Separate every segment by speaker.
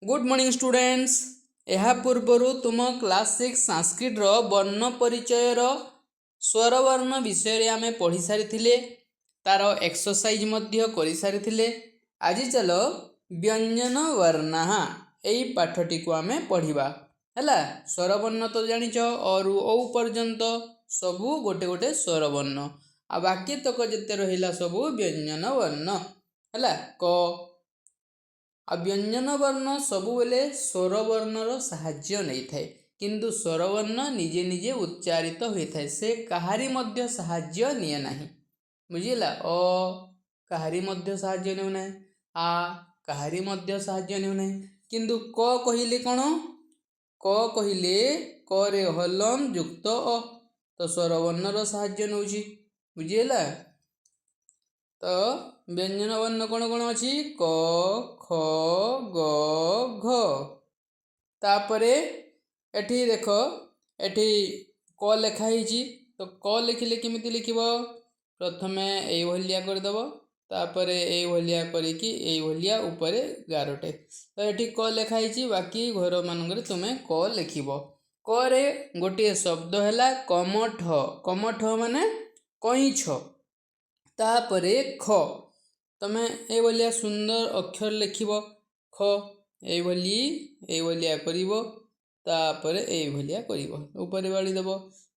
Speaker 1: Good morning students. यह पूर्वर तुम class 6 Sanskrit वर्ण परिचयर स्वरवर्ण विषय आम पढ़ी सारी तार एक्सरसाइज कर सारी। आज चल व्यंजन वर्ण यही पाठटी को आम पढ़ा है। स्वरवर्ण तो जानिच अरु औ पर्यंत सबू गोटे गोटे स्वरवर्ण आ बाकी तक जिते रहा सबू व्यंजन वर्ण है। क आ व्यंजन वर्ण सबुबले स्वरवर्णर साहाय्य नहीं थाए किंतु स्वरवर्ण निजे निजे उच्चारित होता है से कहारी मध्य साहाय्य निये नाही। बुझिला अ कहारी मध्य साहाय्य नेउ नाही, आ कहारी मध्य साहाय्य नेउ नाही किंतु क कहिले कोन क कहिले क रे हलम युक्त अ तो स्वरवर्णर साहाय्य नउची। बुझिला तो व्यंजन वर्ण कौन कौन अच्छी क ख ग घ। तापरे एठी देख एठी क लेखा ही तो क लिखिले किमिति लिखिब प्रथमे एई भलिया करदेव तापरे एई भलिया करिकी एई भलिया ऊपर गारटे तो एठी क लेखा ही बाकी घर मानक तुमे क लिखिब। क रे गोटे शब्द है कमठ। कमठ माने कईछ। तापरे ख तमे ए भलिया सुंदर अक्षर लिखिब ख ए भलिया करिवो तापरे ए भलिया करिवो ऊपर बाड़ी देव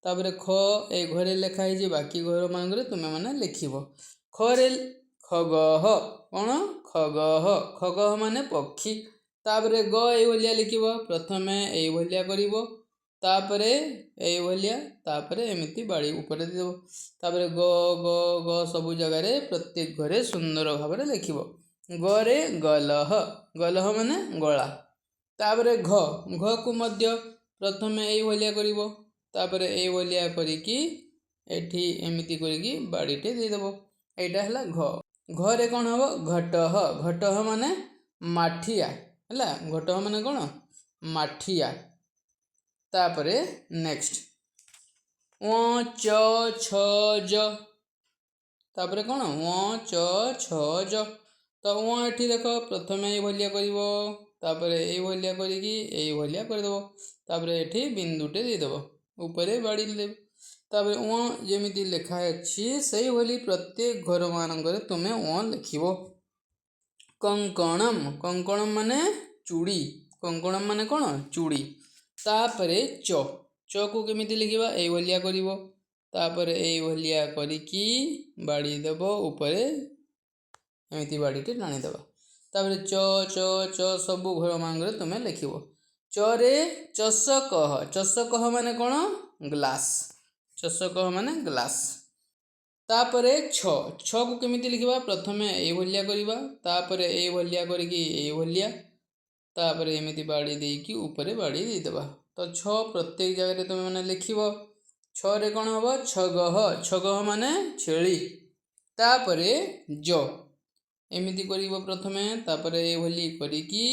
Speaker 1: तापरे ख ए घरे लेखा ही बाकी घर मानक तुमे माने लिखिब। ख रे खगह कौन खगह खगह माने पक्षी तापरे ग ए भलिया लिखिब प्रथमे ए भलिया करिवो तापरे ए भलिया तापरे एमिति बाड़ी ऊपर देव तापरे ग ग ग सबु जगह रे प्रत्येक घरे सुंदर भाव लिखिब। ग रे गलह गलह माने गला तापरे घ घ को मध्य प्रथमे एई भलिया करिवो तापरे एई भलिया करिकी एठी एमिति करिकी बाड़ीटे दे देबो एटा हला घ। घ रे कोन हबो घटह घटह माने माठिया हला घटह माने कोन माठिया। तापरे नेक्स्ट व च छ ज तापरे कोन व च छ ज तो व एठी देख प्रथमे एई भलिया करिवो तापरे एई भलिया करिकी एई भलिया कर देबो तापरे एठी बिंदुटे दे देबो ऊपर बाड़ी देबो तापरे व जेमिति लेखा अछि सही भली प्रत्येक घर मानकर तुमे व लिखिबो। कंकणम कंकणम माने चूड़ी कंकणम माने कोन चूड़ी। तापरे च च को केमिति लिखिबा एई भलिया करिवो तापरे एई भलिया करिकी बाड़ी देबो ऊपर एमिति बाड़ीटे टाणी देबा तापरे च च च सबु घर मानकर तुमे लिखिबो। च रे चषकह चषकह माने कोन ग्लास चषकह माने ग्लास। तापरे छ छ को केमिति लिखिबा प्रथमे एई भलिया करिबा तापरे एई भलिया करिकी एई भलिया तापरे एमिति बाड़ी देकी ऊपर बाड़ी दे देबा तो छ प्रत्येक जगह रे तुमे माने लिखिबो। छ रे कोन हबो छगह छगह माने छेली। तापरे ज एमिति करिबो प्रथमे तापरे ए भली करिकी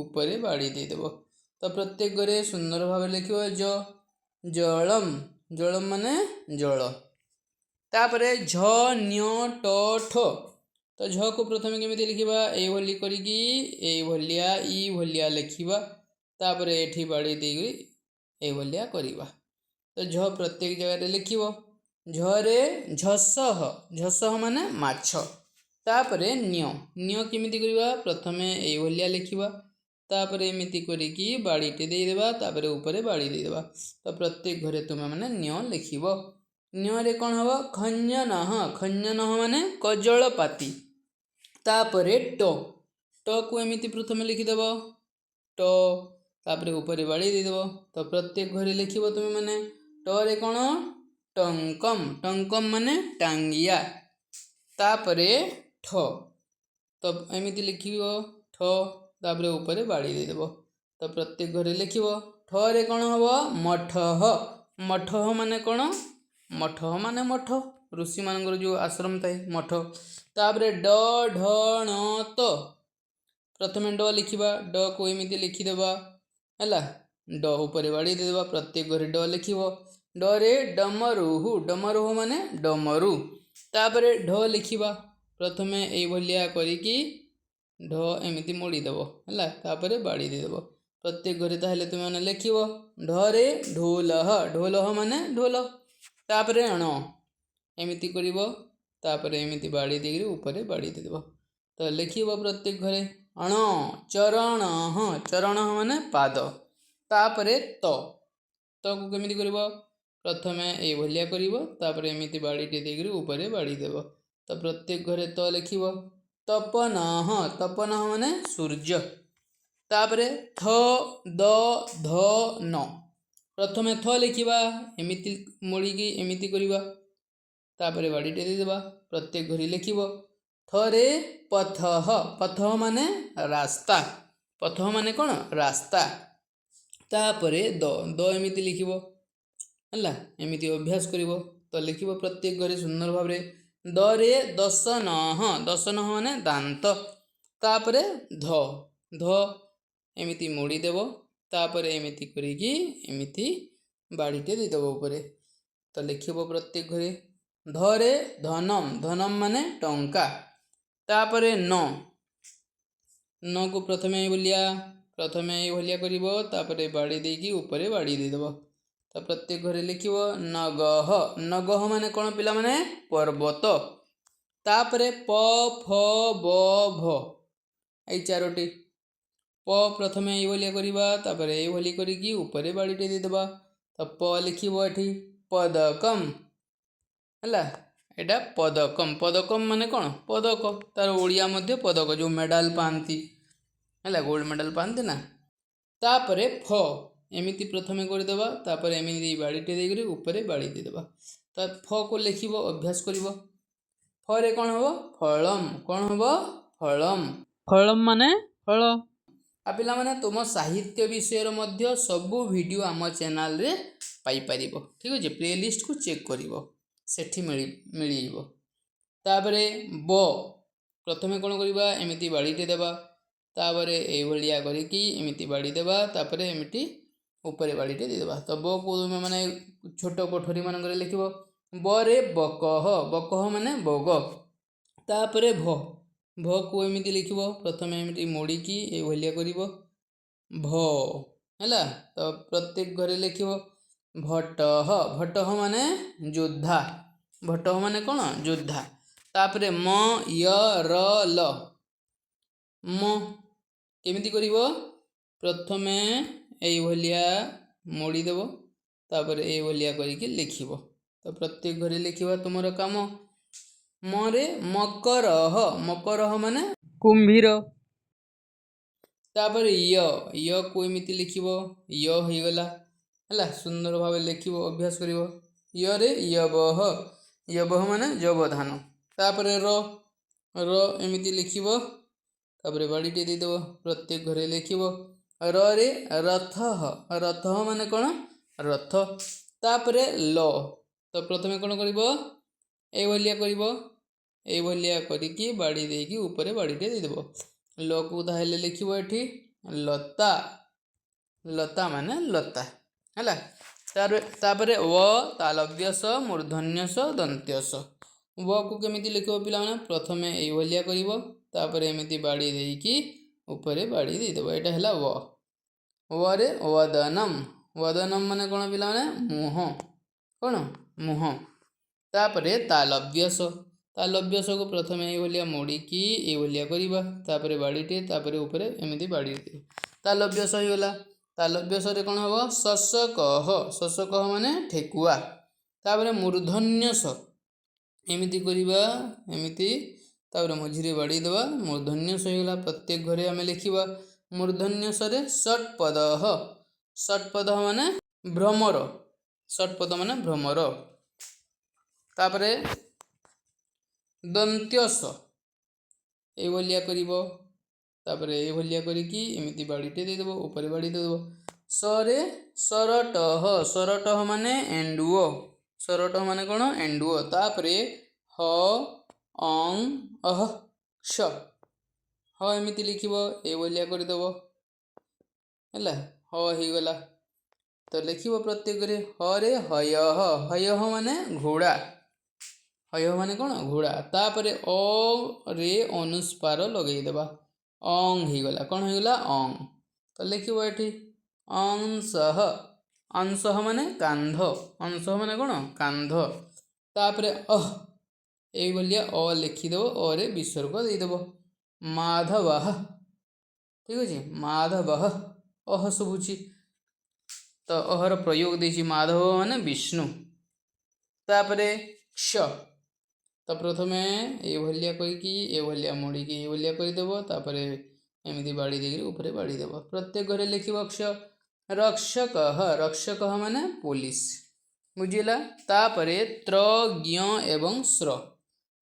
Speaker 1: ऊपर बाड़ी दे देबो तो प्रत्येक घरे सुंदर भाव लिखिबो ज जलम जलम माने जल। तापरे झ न्य ट ठ तो झ को प्रथमे केमिति लिखिबा ए भली करिकी ए भलिया ई भलिया लिखिबा तापरे एठी बाड़ी देगी ए भलिया करिबा तो झ प्रत्येक जगह रे लिखिबो। झ रे झसह झसह माने माछ। तापरे न्य न्य केमिति करिबा प्रथमे ए भलिया लिखिबा तापरे एमिति करिकी बाड़ीटे दे देबा तापरे ऊपर बाड़ी दे देबा तो प्रत्येक घरे तुमे माने न्य लिखिबो। न्य रे कोन हबो खंजनह खंजनह माने कजलपाती। तापरे ट ट को एमिति प्रथमे लिखि देबो ट तापरे ऊपर बाड़ी दे देबो तो प्रत्येक घरे लिखिबो तुमे माने ट रे कोन टंकम टंकम माने टांगिया। तापरे ठ तो एमिति लिखिबो ठ तापरे ऊपर बाड़ी दे देबो तो प्रत्येक घरे लिखिबो। ठ रे कोन हबो मठह मठह माने कोन मठ माने मठ ऋषि मानकर जो आश्रम थाए मठ। तापरे ड ढ ण त प्रथमे ड लिखिबा ड को एमिति लिखिदेबा हैला ड ऊपर बाड़ी दे देबा प्रत्येक घरे ड लिखिबो। ड रे डमरुहु डमरुहु माने डमरू। तापरे ढ लिखिबा प्रथमे एई भलिया करिकी ढ एमती मोड़ीदेव है तापर बाड़ी देदेव प्रत्येक घरे ताहले तुम मैंने लिखिव ढरे ढोल ढोल माने ढोल तापर अण एमती कर तापर एमती बाड़ी देकर ऊपर बाड़ी देदेव तो लिखिव प्रत्येक घरे अण चरण चरण माने पाद तापर तो को केमिति करिव प्रथमे ये भलिया करिव तापर एमती बाड़ीटे देकर ऊपर बाड़ी देव तो प्रत्येक घरे तो लिखिव तपन तपन माने सूर्य तापरे थ द ध न प्रथमे थ लिखिबा एमिति मोड़ीकी एमिति करिबा तापरे बाड़ीटे देदेबा प्रत्येक घरी लिखिब थरे पथः पथः माने रास्ता पथः माने कौन रास्ता तापरे द एमिति लिखिब हला एमिति अभ्यास करिब तो लिखिब प्रत्येक घरे सुंदर भाबरे दरे दशन दशन माने दांत तापरे ध ध एमिति मोड़ीदेव तापर एमिति करिकी एमिति बाड़ीटे देदेव ऊपर तो लिखिब प्रत्येक घरे धरे धनम धनम माने टंका तापरे न को प्रथमे भलिया करिब तापरे बाड़ी देकी ऊपर बाड़ी देदेव तो प्रत्येक घरे लिखिब नगह नगह माने कौन पिला माने पर्वत तापरे प फ ब भ ए चारोटी प प्रथमे ये भलिया करिबा तापरे ये भली करिकी ऊपर बाड़ीटे देदेबा तो प लिखिब एठी पदकम हला एटा पदकम पदकम माने कौन पदक तार ओडिया मध्य पदक जो मेडल पाती है गोल्ड मेडल पाती ना तापरे फ एमिति प्रथमे करदेबा तापर एमिति बाड़ीटे देकर ऊपर बाड़ी देदेबा तो फ को लिखिब अभ्यास करिब फरे कौन हम फलम फलम माने फल आ पिला माने तुम साहित्य विषय मध्य सबू वीडियो आम चैनल रे पाई परिबो ठीक अछि प्लेलिस्ट को चेक करिवो सेठी मिलिबो तापरे ब प्रथमे कौन करिबा एमिति बाड़ीटे देबा तापरे ए भलिया करिकी एमिति बाड़ी देबा तापरे एमिति ऊपर बाड़ीटे देदेबा तो ब को मैंने छोट कोठरी मान लिखिब बरे बकह बकह माने बग तापरे भ भ को एमिति लिखिब प्रथमे एमिति मोड़ीकी ए भलिया करिब भ हैला तो प्रत्येक घरे लिखिब भटह भटह माने योद्धा भटह माने कौन योद्धा तापरे म य र ल म केमिति करिब प्रथमे এই ভলিয়া মোড়ি দেব তারপরে এই ভলিয়া করিকি লিখিব তো প্রত্যেক ঘরে লিখিবা তোমার কাম মরে মকরহ মকরহ মানে কুম্ভীর তারপরে ইয় কো এমিতি লিখিব ইয় হইগলা হলা সুন্দর ভাবে লিখিব অভ্যাস করিব ইয়রে ইয়বহ মানে যবধান তারপরে র এমিতি লিখিব তারপরে বাড়িটি দিয়ে দেব প্রত্যেক ঘরে লিখিব रे रथ रथ माने कौन रथ तापरे ल तो प्रथमे कौन करिब ए भलिया करिकी बाड़ी देकी ऊपर बाड़ीटे देदेव ल को ताहले लिखिब एठी लता लता माने लता हैला तापरे व तालव्यस मूर्धन्यस दन्त्यस व को केमिति लिखिब पिला माने प्रथमे ए भलिया करिब तापरे एमिति बाड़ी देकी ऊपर बाड़ी देदेव एटा हैला व वरे वदनम वदनम माने कौन पिला माने मुह कौन मुह तापरे तालव्यस तालव्यस को प्रथमे ये भलिया मोड़ीकी ये भलिया करिबा तापरे बाड़ीटे तापरे ऊपर एमिति बाड़ी दे तालव्यस हो गला तालव्यस रे कौन हबो शशकह माने ठेकुआ तापरे मूर्धन्यस एमिति करिबा एमिति तापरे मझिरे बाड़ी देबा मूर्धन्यस हो गला प्रत्येक घरे आमे लिखिबा मूर्धन्यसरे षट्पद माने भ्रमर षट्पद माने भ्रमर तापरे दन्त्यस ए भलिया करिब तापरे ए भलिया करिकी एमिति बाड़ीटे देदेव ऊपर बाड़ी देदेव सरे सरटह माने एंडुओ सरटह माने कौन एंडुओ तापरे ह अं अह क्ष ह एमिति लिखिब ए भलिया करदेव है ह होगला तो लिखिब प्रत्येक घरे हरे हयह माने घोड़ा हयह माने कौन घोड़ा तापरे अ रे अनुस्पार लगेदेबा ଅଂ ହେଇଗଲା, କ'ଣ ହେଇଗଲା ଅଂ। ତ ଲେଖିବ ଏଠି ଅଂଶଃ, ଅଂଶଃ ମାନେ କାନ୍ଧ, ଅଂଶଃ ମାନେ କ'ଣ କାନ୍ଧ। ତାପରେ ଏଇଭଳିଆ ଲେଖିଦେବ, ଅରେ ବିସର୍ଗ ଦେଇଦେବ। ମାଧବଃ, ଠିକ୍ ଅଛି, ମାଧବଃ ଶୁଭୁଛି, ତ ଅହର ପ୍ରୟୋଗ ଦେଇଛି, ମାଧବ ମାନେ ବିଷ୍ଣୁ। ତାପରେ କ୍ଷ, ତ ପ୍ରଥମେ ଏଇଭଳିଆ କରିକି ଏଇଭଳିଆ ମୋଡ଼ିକି ଏଇଭଳିଆ କରିଦେବ, ତାପରେ ଏମିତି ବାଡ଼ି ଦେଇକି ଉପରେ ବାଡ଼ି ଦେବ। ପ୍ରତ୍ୟେକ ଘରେ ଲେଖିବ କ୍ଷ। ରକ୍ଷକଃ, ରକ୍ଷକଃ ମାନେ ପୋଲିସ, ବୁଝିଲା। ତାପରେ ତ୍ର ଜ୍ଞ ଏବଂ ଶ୍ର,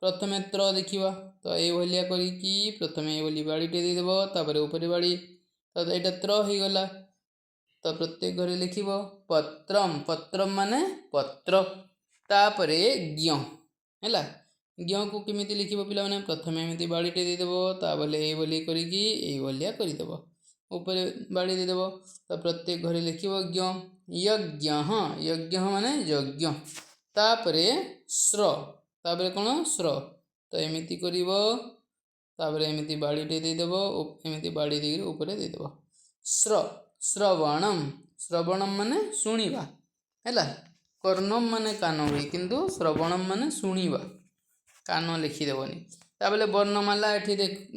Speaker 1: ପ୍ରଥମେ ତ୍ର ଦେଖିବା, ତ ଏଇଭଳିଆ କରିକି ପ୍ରଥମେ ଏଇଭଳି ବାଡ଼ିଟେ ଦେଇଦେବ, ତାପରେ ଉପରେ ବାଡ଼ି, ତ ଏଇଟା ତ୍ର ହେଇଗଲା। ତ ପ୍ରତ୍ୟେକ ଘରେ ଲେଖିବ ପତ୍ରମ୍, ପତ୍ରମ୍ ମାନେ ପତ୍ର। ତାପରେ ଜ୍ଞ ହେଲା, ଜ୍ଞକୁ କେମିତି ଲେଖିବ ପିଲାମାନେ, ପ୍ରଥମେ ଏମିତି ବାଡ଼ିଟେ ଦେଇଦେବ, ତାପରେ ଏଇଭଳି କରିକି ଏଇଭଳିଆ କରିଦେବ, ଉପରେ ବାଡ଼ି ଦେଇଦେବ। ତ ପ୍ରତ୍ୟେକ ଘରେ ଲେଖିବ ଜ୍ଞ। ୟଜ୍ଞ, ୟଜ୍ଞ ମାନେ ଯଜ୍ଞ। ତାପରେ ଶ୍ର, ତାପରେ କ'ଣ ଶ୍ର, ତ ଏମିତି କରିବ, ତାପରେ ଏମିତି ବାଡ଼ିଟେ ଦେଇଦେବ, ଏମିତି ବାଡ଼ି ଦେଇକି ଉପରେ ଦେଇଦେବ। ଶ୍ର, ଶ୍ରବଣମ୍, ଶ୍ରବଣମ୍ ମାନେ ଶୁଣିବା ହେଲା। କର୍ଣ୍ଣମ୍ ମାନେ କାନ ହୁଏ, କିନ୍ତୁ ଶ୍ରବଣମ୍ ମାନେ ଶୁଣିବା, କାନ ଲେଖିଦେବନି। ତାପରେ ବର୍ଣ୍ଣମାଲା ଏଠି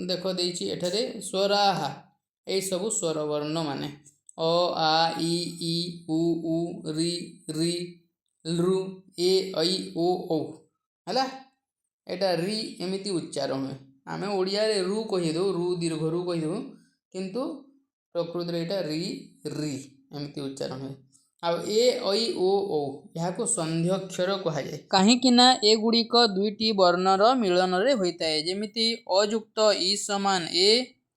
Speaker 1: ଦେଖ ଦେଇଛି, ଏଠାରେ ସ୍ୱରାହା, ଏଇସବୁ ସ୍ୱର ବର୍ଣ୍ଣ ମାନେ ଅ ଆ ଇ ଇ ଉ ଉ ରି ରି ଲୃ ଏ ଐ ଓ ଔ ହେଲା। ଏଇଟା ରି ଏମିତି ଉଚ୍ଚାରଣ ହୁଏ, ଆମେ ଓଡ଼ିଆରେ ରୁ କହିଦେଉ, ରୁ ଦୀର୍ଘ ରୁ କହିଦେଉ, କିନ୍ତୁ ପ୍ରକୃତିରେ ଏଇଟା ରି ରି ଏମିତି ଉଚ୍ଚାରଣ ହୁଏ। ଆଉ ଏ ଐ ଓ ଔ ଏହାକୁ ସନ୍ଧ୍ୟକ୍ଷର କୁହାଯାଏ, କାହିଁକି ନା ଏଗୁଡ଼ିକ ଦୁଇଟି ବର୍ଣ୍ଣର ମିଳନରେ ହୋଇଥାଏ। ଯେମିତି ଅଯୁକ୍ତ ଇ ସମାନ ଏ,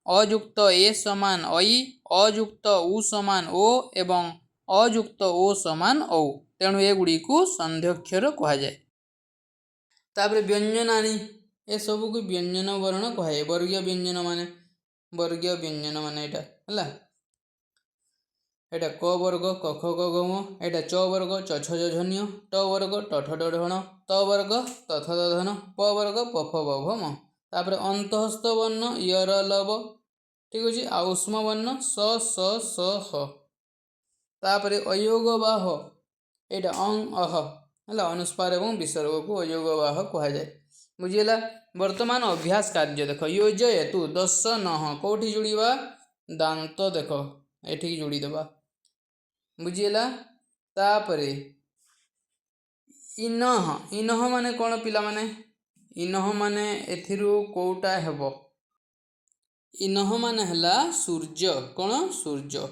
Speaker 1: ଅଯୁକ୍ତ ଏ ସମାନ ଐ, ଅଯୁକ୍ତ ଉ ସମାନ ଓ ଏବଂ ଅଯୁକ୍ତ ଓ ସମାନ ଔ, ତେଣୁ ଏଗୁଡ଼ିକୁ ସନ୍ଧ୍ୟକ୍ଷର କୁହାଯାଏ। ତାପରେ ବ୍ୟଞ୍ଜନାନୀ, ଏସବୁକୁ ବ୍ୟଞ୍ଜନ ବର୍ଣ୍ଣ କୁହାଯାଏ। ବର୍ଗୀୟ ବ୍ୟଞ୍ଜନ ମାନେ, ବର୍ଗୀୟ ବ୍ୟଞ୍ଜନ ମାନେ ଏଇଟା ହେଲା। ଏଇଟା କ ବର୍ଗ କ ଖ ଗ ଘ ङ, ଏଇଟା ଚ ବର୍ଗ ଛ ଛ ଜ ଝ ଞ, ଟ ବର୍ଗ ଟ ଠ ଡ ଢ ଣ, ତ ବର୍ଗ ତ ଥ ଦ ଧ ନ, ପ ବର୍ଗ ପ ଫ ବ ଭ ମ। ତାପରେ ଅନ୍ତଃସ୍ଥ ବର୍ଣ୍ଣ ୟ ର ଲ ବ, ଠିକ୍ ଅଛି। ଆଉ ଉଷ୍ମ ବର୍ଣ୍ଣ ସ ସ ସ ହ। ତାପରେ ଅଯୋଗ ବା ହ, ଏଇଟା ଅଂ ଅହ ହେଲା, ଅନୁସ୍ୱାର ଏବଂ ବିସର୍ଗକୁ ଅଯୋଗ ବା ହ କୁହାଯାଏ, ବୁଝିହେଲା। ବର୍ତ୍ତମାନ ଅଭ୍ୟାସ କାର୍ଯ୍ୟ ଦେଖ, ୟୋଜୟତୁ ଦଶ ନଃ, କେଉଁଠି ଯୋଡ଼ିବା, ଦାନ୍ତ ଦେଖ ଏଠିକି ଯୋଡ଼ିଦେବା, ବୁଝିହେଲା। ତାପରେ ଇନଃ, ଇନଃ ମାନେ କ'ଣ ପିଲାମାନେ, ଇନଃ ମାନେ ଏଥିରୁ କେଉଁଟା ହେବ, ଇନଃ ମାନେ ହେଲା ସୂର୍ଯ୍ୟ, କ'ଣ ସୂର୍ଯ୍ୟ।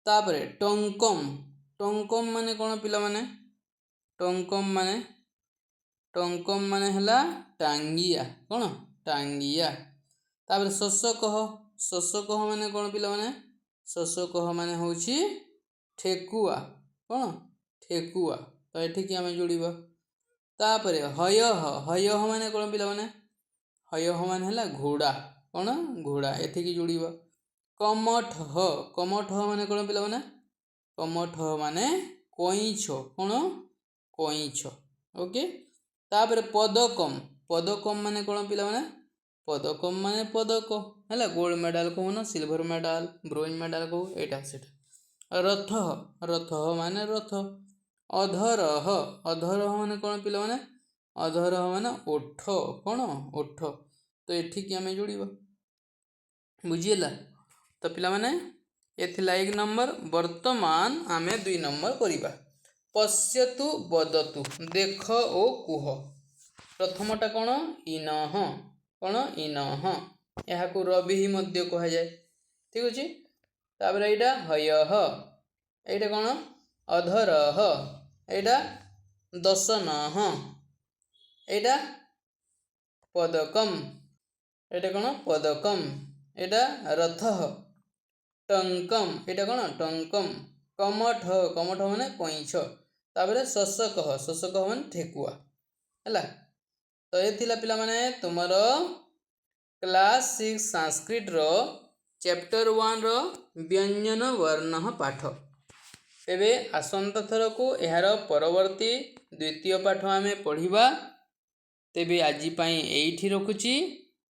Speaker 1: ତାପରେ ଟଙ୍କମ୍, ଟଙ୍କମ୍ ମାନେ କ'ଣ ପିଲାମାନେ, ଟଙ୍କମ୍ ମାନେ ହେଲା ଟାଙ୍ଗିଆ, କ'ଣ ଟାଙ୍ଗିଆ। ତାପରେ ଶୋଷକଃ, ଶୋଷକଃ ମାନେ କ'ଣ ପିଲାମାନେ, ଶୋଷକଃ ମାନେ ହେଉଛି ଠେକୁଆ, କ'ଣ ଠେକୁଆ, ତ ଏଠିକି ଆମେ ଯୋଡ଼ିବା। ତାପରେ ହୟଃ, ହୟଃ ମାନେ କ'ଣ ପିଲାମାନେ, ହୟଃ ମାନେ ହେଲା ଘୋଡ଼ା, କ'ଣ ଘୋଡ଼ା, ଏଠିକି ଯୋଡ଼ିବା। କମଠଃ, କମଠଃ ମାନେ କ'ଣ ପିଲାମାନେ, କମଠଃ ମାନେ କଇଁଛ, କ'ଣ କଇଁଛ, ଓକେ। ତାପରେ ପଦକମ୍, ପଦକମ୍ ମାନେ କ'ଣ ପିଲାମାନେ, ପଦକମ୍ ମାନେ ପଦକ ହେଲା, ଗୋଲ୍ଡ ମେଡ଼ାଲ କହୁନ, ସିଲଭର ମେଡ଼ାଲ, ବ୍ରୋଞ୍ଜ ମେଡ଼ାଲ କହୁ, ଏଇଟା ସେଟା। ରଥଃ, ରଥଃ ମାନେ ରଥ। ଅଧରଃ, ଅଧରଃ ମାନେ କ'ଣ ପିଲାମାନେ, ଅଧରଃ ମାନେ ଓଠ, କ'ଣ ଓଠ, ତ ଏଠିକି ଆମେ ଯୋଡ଼ିବା, ବୁଝିହେଲା। ତ ପିଲାମାନେ ଏ ଥିଲା 1 ନମ୍ବର। ବର୍ତ୍ତମାନ ଆମେ 2 ନମ୍ବର କରିବା। ପଶ୍ୟତୁ ବଦତୁ, ଦେଖ ଓ କୁହ। ପ୍ରଥମଟା କ'ଣ ଇନଃ, କ'ଣ ଇନଃ, ଏହାକୁ ରବିଃ ମଧ୍ୟ କୁହାଯାଏ, ଠିକ୍ ଅଛି। ତାପରେ ଏଇଟା ହୟଃ, ଏଇଟା କ'ଣ ଅଧରଃ, ଏଇଟା ଦଶନଃ, ଏଇଟା ପଦକମ୍, ଏଇଟା କ'ଣ ପଦକମ୍, ଏଇଟା ରଥଃ। ଟଙ୍କମ୍, ଏଇଟା କ'ଣ ଟଙ୍କମ୍। କମଠଃ, କମଠଃ ମାନେ କଇଁଛ। ତାପରେ ଶୋଷକଃ, ଶୋଷକଃ ମାନେ ଠେକୁଆ ହେଲା। ତ ଏ ଥିଲା ପିଲାମାନେ ତୁମର କ୍ଲାସ୍ 6 ସାଂସ୍କ୍ରିଟର ଚ୍ୟାପ୍ଟର 1ର ବ୍ୟଞ୍ଜନ ବର୍ଣ୍ଣ ପାଠ। ତେବେ ଆସନ୍ତା ଥରକୁ ଏହାର ପରବର୍ତ୍ତୀ ଦ୍ୱିତୀୟ ପାଠ ଆମେ ପଢ଼ିବା। ତେବେ ଆଜି ପାଇଁ ଏଇଠି ରଖୁଛି।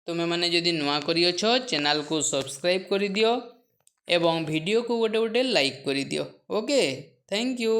Speaker 1: तुमे माने जदि नुआ करी अछ चैनल को सब्सक्राइब करि दियो एवं वीडियो को गोटे गोटे लाइक करि दियो। Okay, thank you.